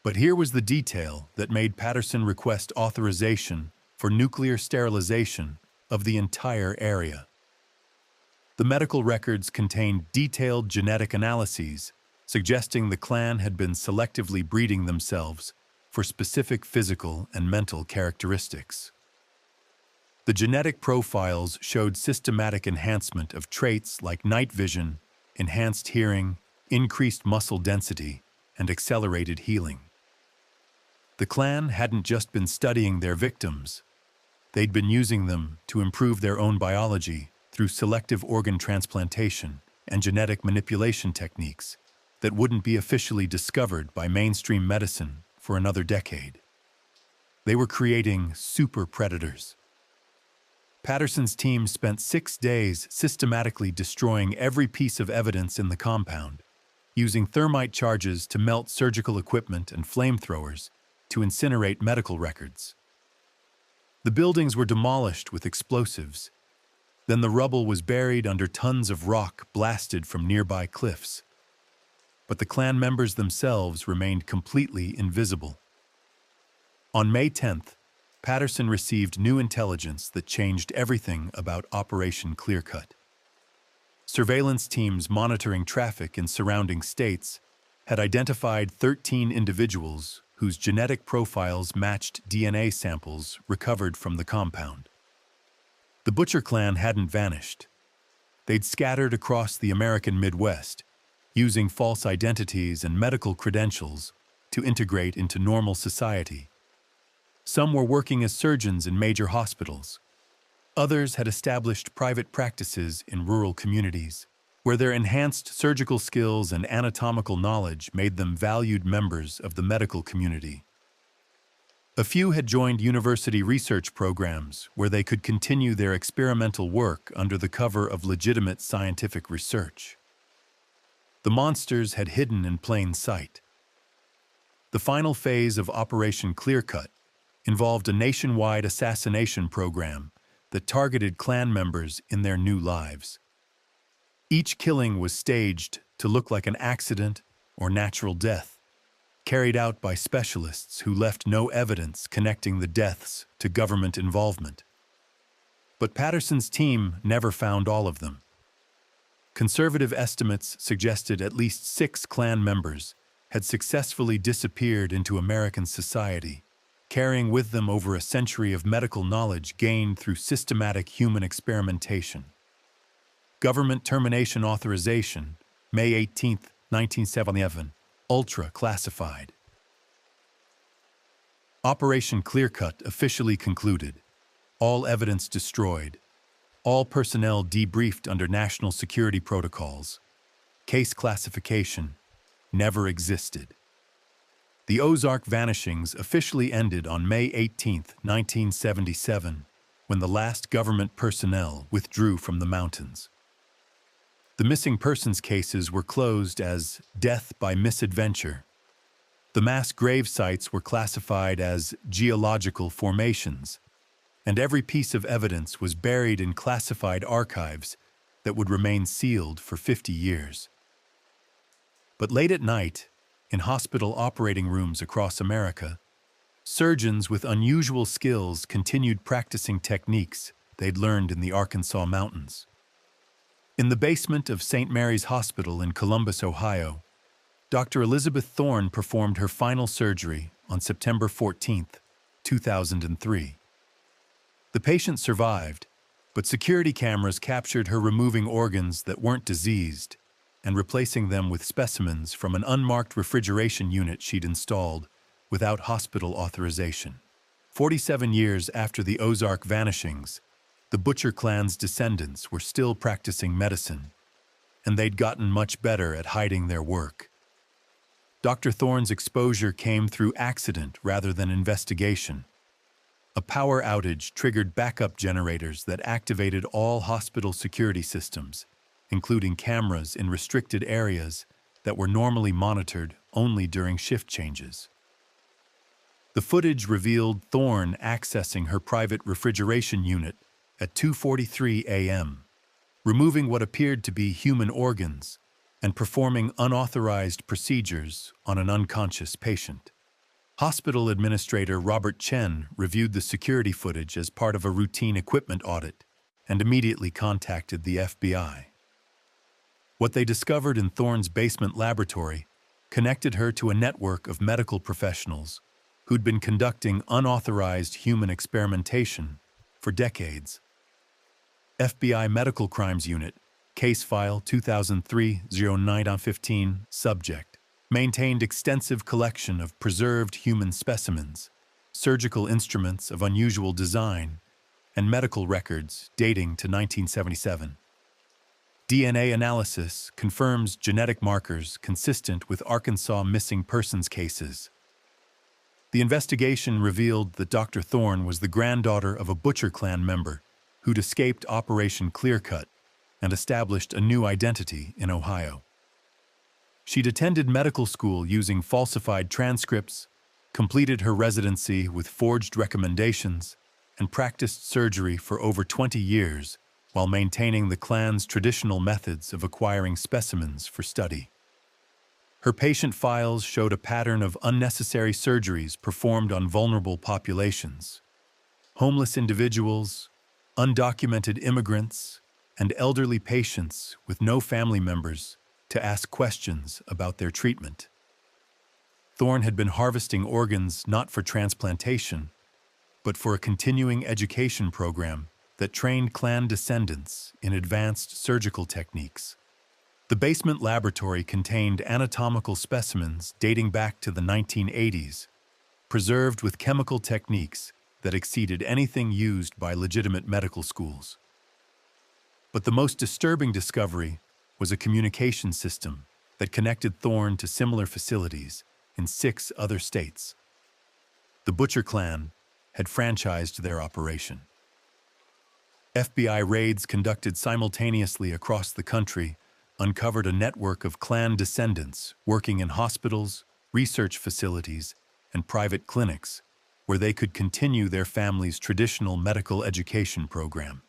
But here was the detail that made Patterson request authorization for nuclear sterilization of the entire area. The medical records contained detailed genetic analyses suggesting the Klan had been selectively breeding themselves for specific physical and mental characteristics. The genetic profiles showed systematic enhancement of traits like night vision, enhanced hearing, increased muscle density, and accelerated healing. The Klan hadn't just been studying their victims. They'd been using them to improve their own biology through selective organ transplantation and genetic manipulation techniques that wouldn't be officially discovered by mainstream medicine for another decade. They were creating super predators. Patterson's team spent 6 days systematically destroying every piece of evidence in the compound, using thermite charges to melt surgical equipment and flamethrowers to incinerate medical records. The buildings were demolished with explosives. Then the rubble was buried under tons of rock blasted from nearby cliffs. But the Klan members themselves remained completely invisible. On May 10th, Patterson received new intelligence that changed everything about Operation Clearcut. Surveillance teams monitoring traffic in surrounding states had identified 13 individuals whose genetic profiles matched DNA samples recovered from the compound. The Butcher clan hadn't vanished. They'd scattered across the American Midwest, using false identities and medical credentials to integrate into normal society. Some were working as surgeons in major hospitals. Others had established private practices in rural communities, where their enhanced surgical skills and anatomical knowledge made them valued members of the medical community. A few had joined university research programs where they could continue their experimental work under the cover of legitimate scientific research. The monsters had hidden in plain sight. The final phase of Operation Clearcut involved a nationwide assassination program that targeted clan members in their new lives. Each killing was staged to look like an accident or natural death, carried out by specialists who left no evidence connecting the deaths to government involvement. But Patterson's team never found all of them. Conservative estimates suggested at least 6 clan members had successfully disappeared into American society, carrying with them over a century of medical knowledge gained through systematic human experimentation. Government Termination Authorization, May 18, 1977, ultra classified. Operation Clearcut officially concluded. All evidence destroyed. All personnel debriefed under national security protocols. Case classification never existed. The Ozark vanishings officially ended on May 18, 1977, when the last government personnel withdrew from the mountains. The missing persons cases were closed as death by misadventure. The mass grave sites were classified as geological formations, and every piece of evidence was buried in classified archives that would remain sealed for 50 years. But late at night, in hospital operating rooms across America, surgeons with unusual skills continued practicing techniques they'd learned in the Arkansas Mountains. In the basement of St. Mary's Hospital in Columbus, Ohio, Dr. Elizabeth Thorne performed her final surgery on September 14, 2003. The patient survived, but security cameras captured her removing organs that weren't diseased and replacing them with specimens from an unmarked refrigeration unit she'd installed without hospital authorization. 47 years after the Ozark vanishings, the Butcher clan's descendants were still practicing medicine, and they'd gotten much better at hiding their work. Dr. Thorne's exposure came through accident rather than investigation. A power outage triggered backup generators that activated all hospital security systems, including cameras in restricted areas that were normally monitored only during shift changes. The footage revealed Thorne accessing her private refrigeration unit at 2:43 a.m., removing what appeared to be human organs and performing unauthorized procedures on an unconscious patient. Hospital Administrator Robert Chen reviewed the security footage as part of a routine equipment audit and immediately contacted the FBI. What they discovered in Thorne's basement laboratory connected her to a network of medical professionals who'd been conducting unauthorized human experimentation for decades. FBI Medical Crimes Unit, Case File 2003-09-15, Subject, maintained extensive collection of preserved human specimens, surgical instruments of unusual design, and medical records dating to 1977. DNA analysis confirms genetic markers consistent with Arkansas missing persons cases. The investigation revealed that Dr. Thorne was the granddaughter of a Butcher clan member who'd escaped Operation Clearcut and established a new identity in Ohio. She'd attended medical school using falsified transcripts, completed her residency with forged recommendations, and practiced surgery for over 20 years while maintaining the clan's traditional methods of acquiring specimens for study. Her patient files showed a pattern of unnecessary surgeries performed on vulnerable populations: homeless individuals, undocumented immigrants, and elderly patients with no family members to ask questions about their treatment. Thorne had been harvesting organs not for transplantation, but for a continuing education program that trained clan descendants in advanced surgical techniques. The basement laboratory contained anatomical specimens dating back to the 1980s, preserved with chemical techniques that exceeded anything used by legitimate medical schools. But the most disturbing discovery was a communication system that connected Thorne to similar facilities in 6 other states. The Butcher clan had franchised their operation. FBI raids conducted simultaneously across the country uncovered a network of clan descendants working in hospitals, research facilities, and private clinics where they could continue their family's traditional medical education program.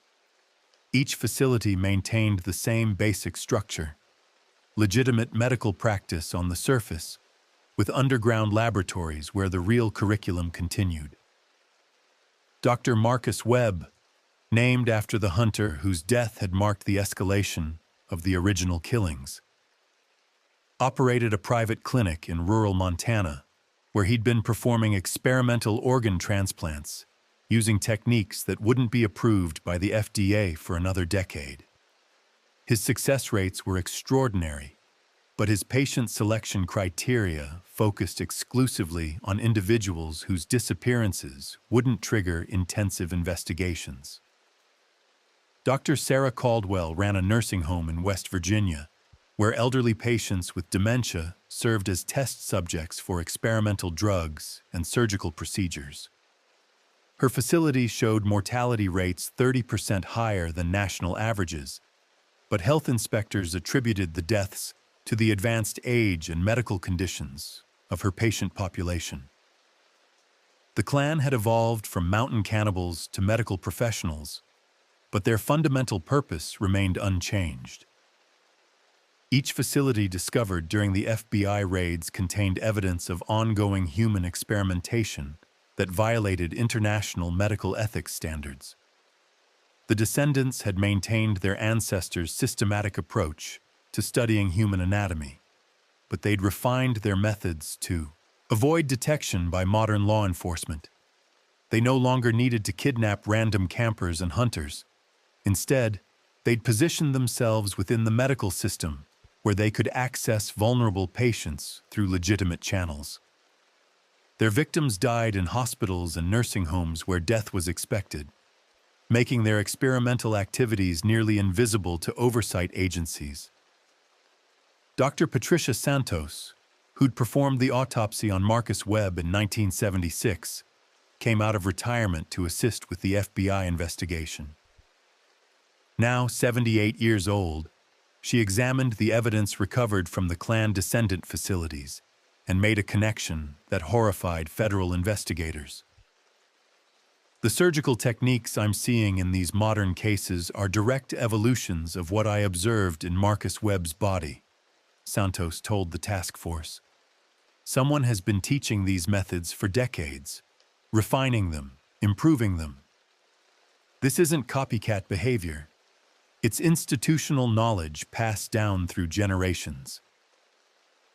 Each facility maintained the same basic structure: legitimate medical practice on the surface, with underground laboratories where the real curriculum continued. Dr. Marcus Webb, named after the hunter whose death had marked the escalation of the original killings, operated a private clinic in rural Montana where he'd been performing experimental organ transplants using techniques that wouldn't be approved by the FDA for another decade. His success rates were extraordinary, but his patient selection criteria focused exclusively on individuals whose disappearances wouldn't trigger intensive investigations. Dr. Sarah Caldwell ran a nursing home in West Virginia, where elderly patients with dementia served as test subjects for experimental drugs and surgical procedures. Her facility showed mortality rates 30% higher than national averages, but health inspectors attributed the deaths to the advanced age and medical conditions of her patient population. The clan had evolved from mountain cannibals to medical professionals, but their fundamental purpose remained unchanged. Each facility discovered during the FBI raids contained evidence of ongoing human experimentation that violated international medical ethics standards. The descendants had maintained their ancestors' systematic approach to studying human anatomy, but they'd refined their methods to avoid detection by modern law enforcement. They no longer needed to kidnap random campers and hunters. Instead, they'd positioned themselves within the medical system where they could access vulnerable patients through legitimate channels. Their victims died in hospitals and nursing homes where death was expected, making their experimental activities nearly invisible to oversight agencies. Dr. Patricia Santos, who'd performed the autopsy on Marcus Webb in 1976, came out of retirement to assist with the FBI investigation. Now 78 years old, she examined the evidence recovered from the clan descendant facilities and made a connection that horrified federal investigators. The surgical techniques I'm seeing in these modern cases are direct evolutions of what I observed in Marcus Webb's body, Santos told the task force. Someone has been teaching these methods for decades, refining them, improving them. This isn't copycat behavior. It's institutional knowledge passed down through generations.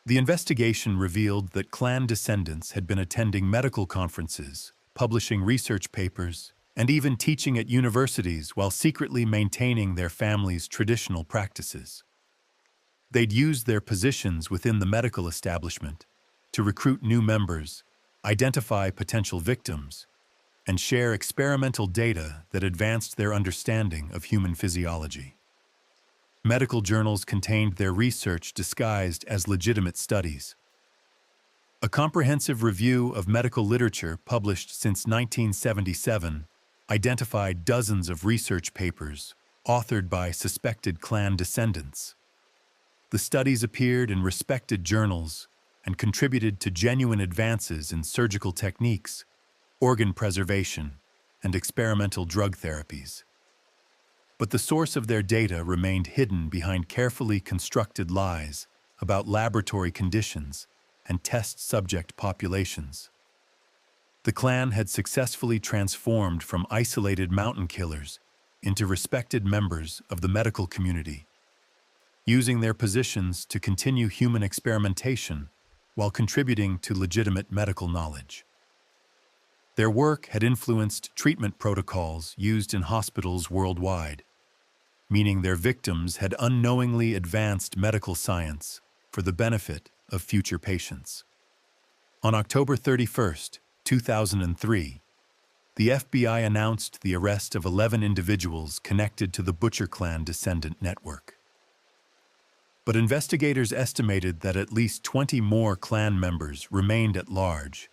The investigation revealed that clan descendants had been attending medical conferences, publishing research papers, and even teaching at universities while secretly maintaining their families' traditional practices. They'd used their positions within the medical establishment to recruit new members, identify potential victims, and share experimental data that advanced their understanding of human physiology. Medical journals contained their research disguised as legitimate studies. A comprehensive review of medical literature published since 1977 identified dozens of research papers authored by suspected clan descendants. The studies appeared in respected journals and contributed to genuine advances in surgical techniques, organ preservation, and experimental drug therapies. But the source of their data remained hidden behind carefully constructed lies about laboratory conditions and test subject populations. The clan had successfully transformed from isolated mountain killers into respected members of the medical community. Using their positions to continue human experimentation, while contributing to legitimate medical knowledge. Their work had influenced treatment protocols used in hospitals worldwide, meaning their victims had unknowingly advanced medical science for the benefit of future patients. On October 31st, 2003, the FBI announced the arrest of 11 individuals connected to the Butcher Clan descendant network. But investigators estimated that at least 20 more Klan members remained at large,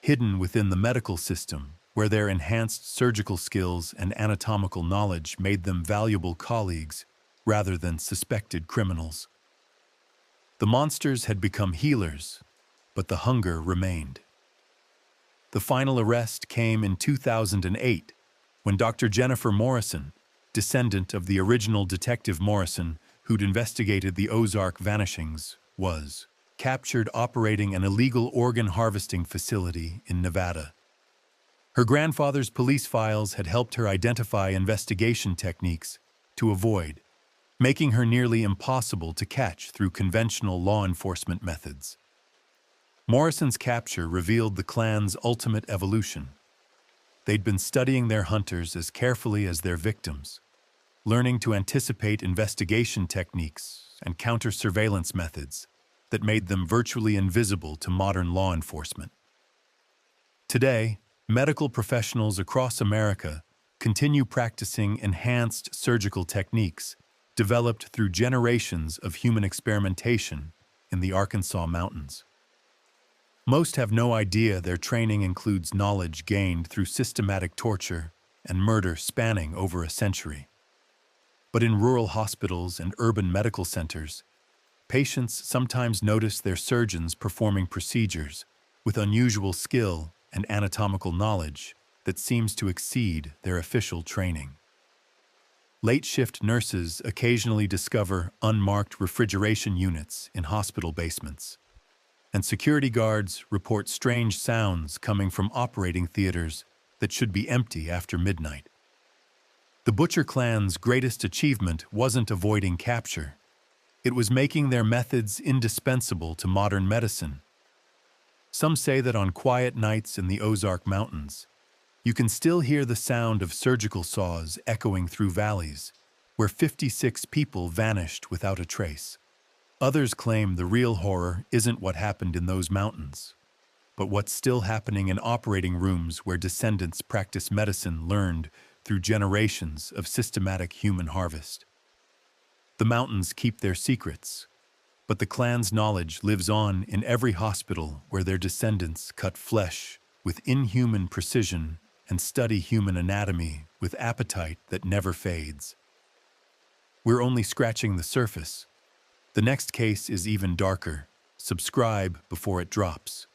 hidden within the medical system, where their enhanced surgical skills and anatomical knowledge made them valuable colleagues rather than suspected criminals. The monsters had become healers, but the hunger remained. The final arrest came in 2008, when Dr. Jennifer Morrison, descendant of the original Detective Morrison who'd investigated the Ozark vanishings, was captured operating an illegal organ harvesting facility in Nevada. Her grandfather's police files had helped her identify investigation techniques to avoid, making her nearly impossible to catch through conventional law enforcement methods. Morrison's capture revealed the Klan's ultimate evolution. They'd been studying their hunters as carefully as their victims, learning to anticipate investigation techniques and counter-surveillance methods that made them virtually invisible to modern law enforcement. Today, medical professionals across America continue practicing enhanced surgical techniques developed through generations of human experimentation in the Arkansas Mountains. Most have no idea their training includes knowledge gained through systematic torture and murder spanning over a century. But in rural hospitals and urban medical centers, patients sometimes notice their surgeons performing procedures with unusual skill and anatomical knowledge that seems to exceed their official training. Late-shift nurses occasionally discover unmarked refrigeration units in hospital basements, and security guards report strange sounds coming from operating theaters that should be empty after midnight. The Butcher Clan's greatest achievement wasn't avoiding capture. It was making their methods indispensable to modern medicine. Some say that on quiet nights in the Ozark Mountains, you can still hear the sound of surgical saws echoing through valleys, where 56 people vanished without a trace. Others claim the real horror isn't what happened in those mountains, but what's still happening in operating rooms where descendants practice medicine learned through generations of systematic human harvest. The mountains keep their secrets, but the Klan's knowledge lives on in every hospital where their descendants cut flesh with inhuman precision and study human anatomy with appetite that never fades. We're only scratching the surface. The next case is even darker. Subscribe before it drops.